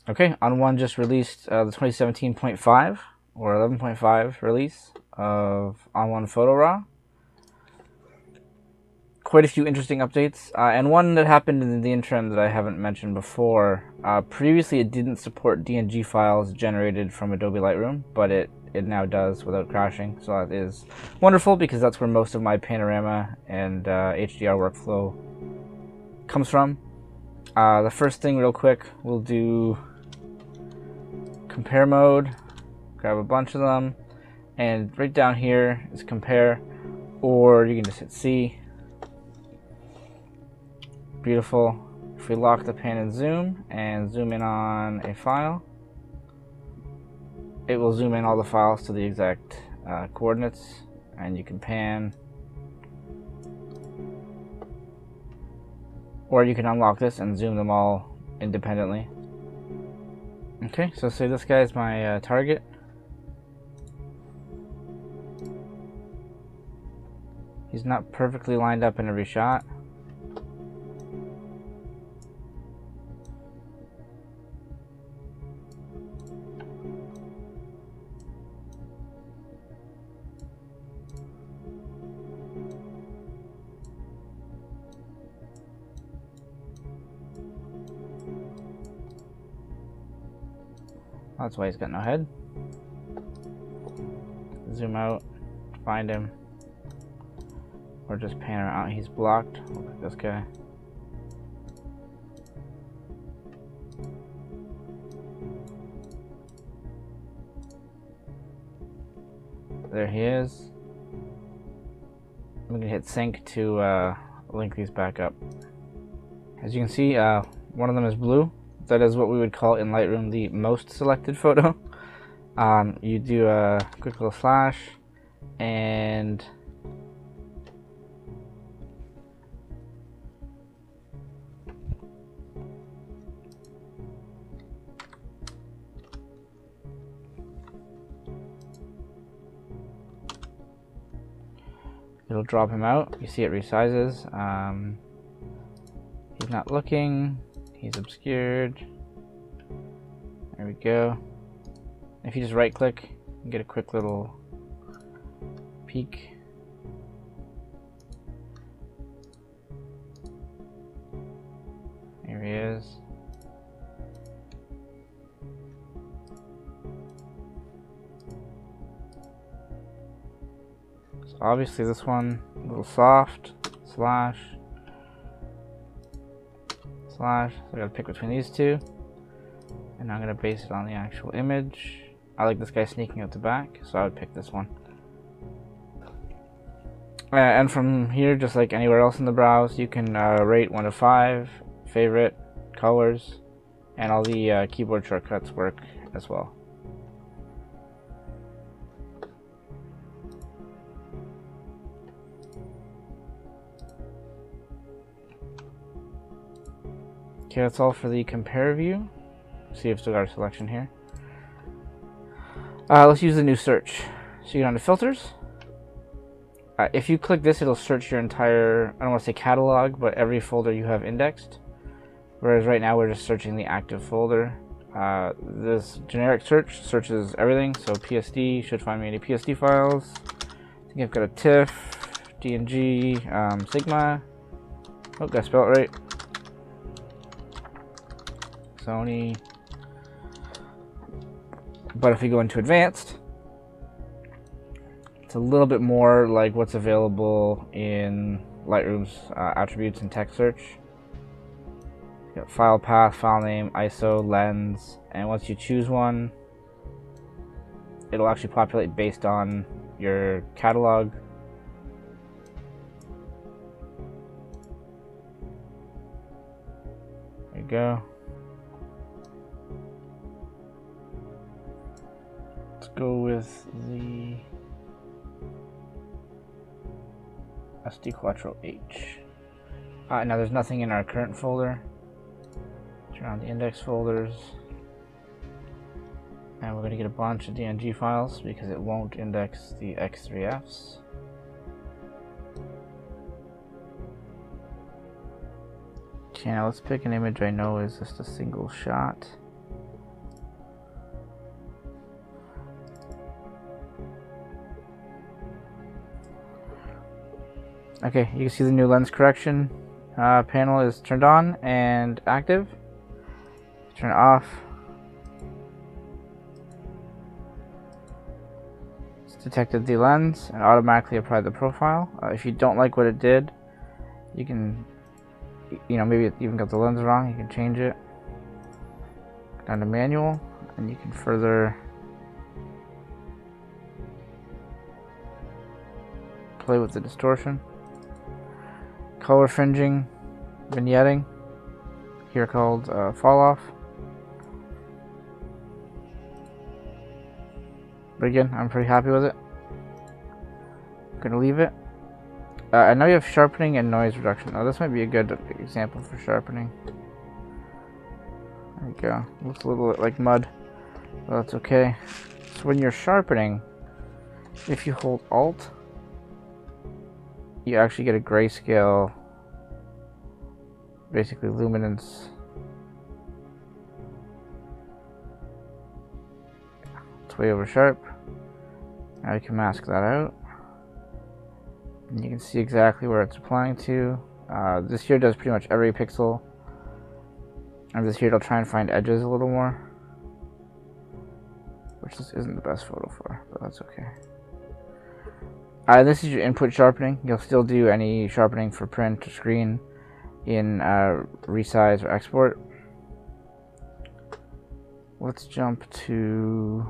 Okay, On1 just released the 2017.5 or 11.5 release of On1 Photo Raw. Quite a few interesting updates, and one that happened in the interim that I haven't mentioned before. Previously, it didn't support DNG files generated from Adobe Lightroom, but it now does without crashing, so that is wonderful because that's where most of my panorama and HDR workflow comes from. The first thing real quick, we'll do compare mode, grab a bunch of them, and right down here is compare, or you can just hit C. Beautiful. If we lock the pan and zoom in on a file, it will zoom in all the files to the exact coordinates, and you can pan, or you can unlock this and zoom them all independently. Okay, so say this guy is my target. He's not perfectly lined up in every shot. That's why he's got no head. Zoom out, find him, or just pan around. He's blocked. Look at this guy. There he is. I'm gonna hit sync to link these back up. As you can see, one of them is blue. That is what we would call in Lightroom the most selected photo. You do a quick little slash, and it'll drop him out. You see it resizes. He's not looking. He's obscured. There we go. If you just right click and get a quick little peek. Here he is. So obviously this one a little soft. Slash. Slash. So I gotta pick between these two. And I'm gonna base it on the actual image. I like this guy sneaking out the back, so I would pick this one. And from here, just like anywhere else in the browse, you can rate 1 to 5, favorite, colors, and all the keyboard shortcuts work as well. Okay, that's all for the compare view. See if still got our selection here. Let's use the new search. So you go down to filters. If you click this, it'll search your entire, I don't want to say catalog, but every folder you have indexed. Whereas right now we're just searching the active folder. This generic search searches everything. So PSD should find me any PSD files. I think I've got a TIFF, DNG, Sigma. Oh, got to spell it right. Sony. But if you go into advanced, it's a little bit more like what's available in Lightroom's attributes and text search. You got file path, file name, ISO, lens, and once you choose one, it'll actually populate based on your catalog. There you go. Let's go with the SD4 H. Now there's nothing in our current folder. Turn on the index folders. And we're going to get a bunch of DNG files because it won't index the X3Fs. Okay, now let's pick an image I know is just a single shot. Okay, you can see the new lens correction panel is turned on and active. Turn it off. It's detected the lens and automatically applied the profile. If you don't like what it did, you can, maybe it even got the lens wrong. You can change it. Down to manual, and you can further play with the distortion. Color fringing, vignetting, here called fall off. But again, I'm pretty happy with it. I'm gonna leave it. And now you have sharpening and noise reduction. Now this might be a good example for sharpening. There we go. Looks a little bit like mud, but that's okay. So when you're sharpening, if you hold Alt, you actually get a grayscale, basically luminance. It's way over sharp. Now you can mask that out. And you can see exactly where it's applying to. This here does pretty much every pixel. And this here it'll try and find edges a little more. Which this isn't the best photo for, but that's okay. This is your input sharpening. You'll still do any sharpening for print or screen in resize or export. Let's jump to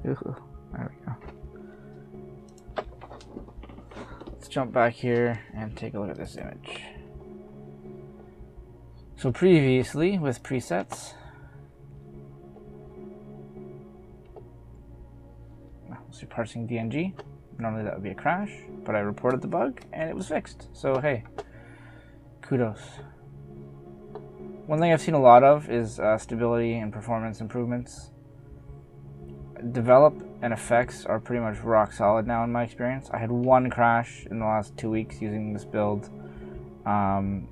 there we go. Let's jump back here and take a look at this image. So previously with presets, so parsing DNG, normally that would be a crash, but I reported the bug and it was fixed. So hey, kudos. One thing I've seen a lot of is stability and performance improvements. Develop and effects are pretty much rock solid now in my experience. I had one crash in the last 2 weeks using this build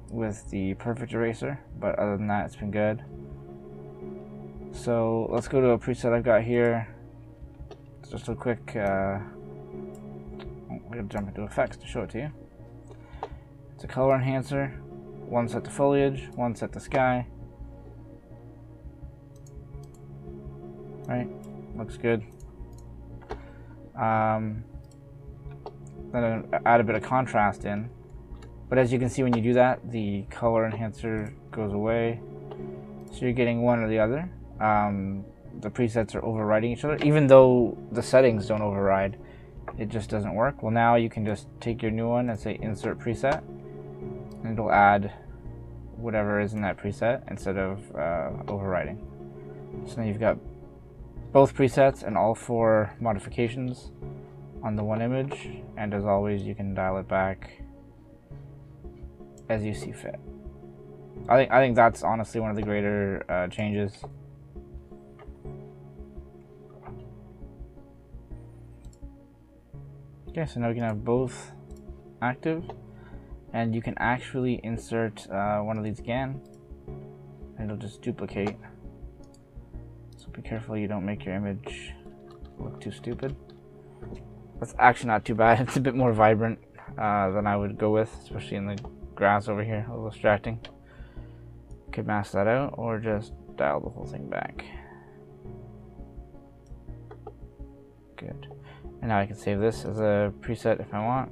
with the perfect eraser, but other than that it's been good. So let's go to a preset I've got here. It's just a quick I'm gonna jump into effects to show it to you. It's a color enhancer, one set to foliage, one set to sky. Right, looks good. Then I add a bit of contrast in, but as you can see when you do that, the color enhancer goes away, so you're getting one or the other. The presets are overriding each other, even though the settings don't override. It just doesn't work. Well, now you can just take your new one and say insert preset, and it'll add whatever is in that preset instead of overriding. So now you've got both presets and all 4 modifications on the one image, and as always you can dial it back as you see fit. I think that's honestly one of the greater changes. Okay, so now we can have both active, and you can actually insert one of these again, and it'll just duplicate. So be careful you don't make your image look too stupid. That's actually not too bad. It's a bit more vibrant than I would go with, especially in the grass over here, a little distracting. Could mask that out or just dial the whole thing back. Good. And now I can save this as a preset if I want,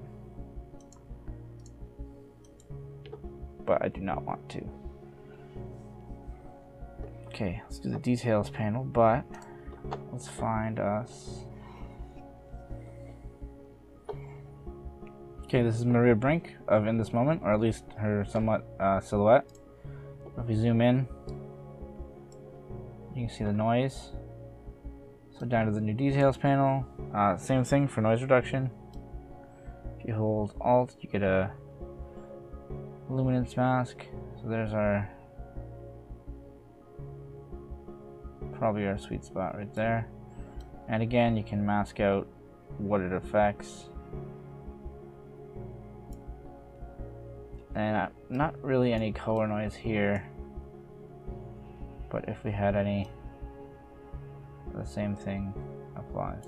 but I do not want to. Okay, let's do the details panel, but let's find us. Okay, this is Maria Brink of In This Moment, or at least her somewhat silhouette. If we zoom in, you can see the noise. So down to the new details panel, same thing for noise reduction. If you hold Alt, you get a luminance mask. So there's our, probably our sweet spot right there. And again, you can mask out what it affects. And not really any color noise here, but if we had any, the same thing applies.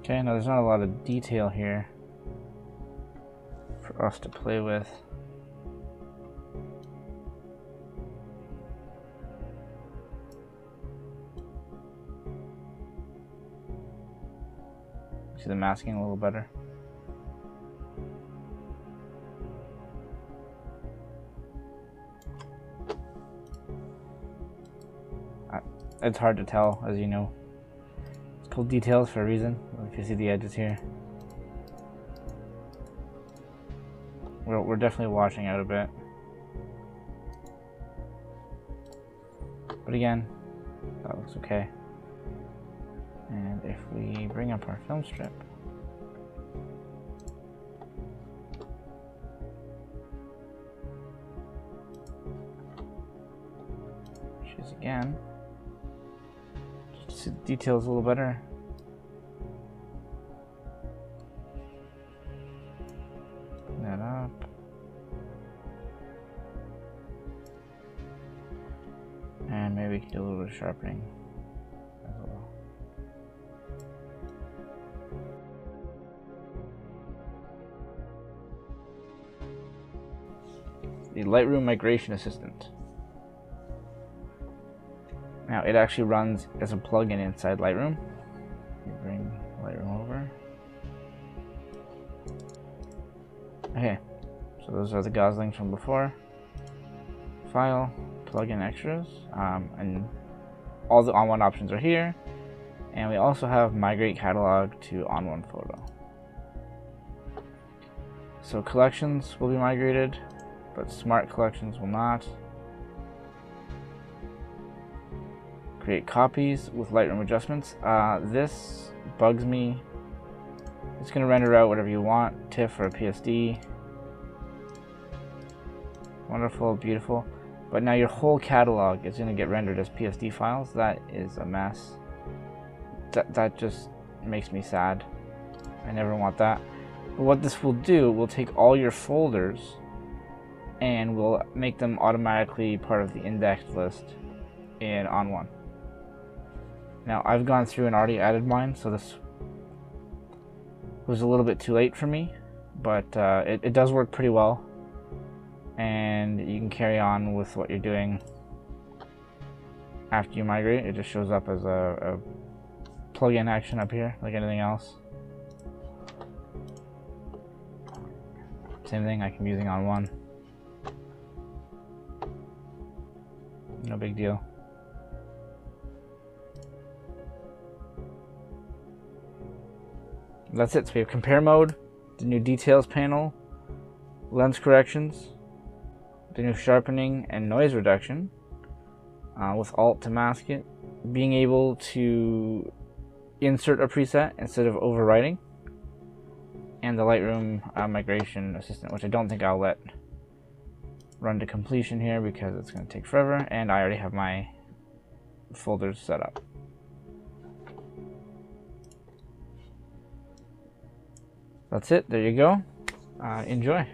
Okay, now there's not a lot of detail here for us to play with. See the masking a little better. It's hard to tell, as you know. It's called details for a reason. If you see the edges here, we're definitely washing out a bit. But again, that looks okay. And if we bring up our film strip, choose again, just to see the details a little better. Bring that up. And maybe we can do a little bit of sharpening as well. The Lightroom Migration Assistant. Now it actually runs as a plugin inside Lightroom. You bring Lightroom over. Okay, so those are the goslings from before. File, plugin extras, and all the On1 options are here. And we also have migrate catalog to On1 photo. So collections will be migrated, but smart collections will not. Create copies with Lightroom adjustments. This bugs me. It's going to render out whatever you want, TIFF or PSD. Wonderful, beautiful. But now your whole catalog is going to get rendered as PSD files. That is a mess. That just makes me sad. I never want that. But what this will do, will take all your folders and will make them automatically part of the indexed list in On1. Now I've gone through and already added mine, so this was a little bit too late for me, but it does work pretty well, and you can carry on with what you're doing after you migrate. It just shows up as a plug-in action up here like anything else. Same thing I can be using On1. No big deal. That's it. So we have compare mode, the new details panel, lens corrections, the new sharpening and noise reduction with Alt to mask it, being able to insert a preset instead of overwriting, and the Lightroom Migration Assistant, which I don't think I'll let run to completion here because it's going to take forever, and I already have my folders set up. That's it. There you go. Enjoy.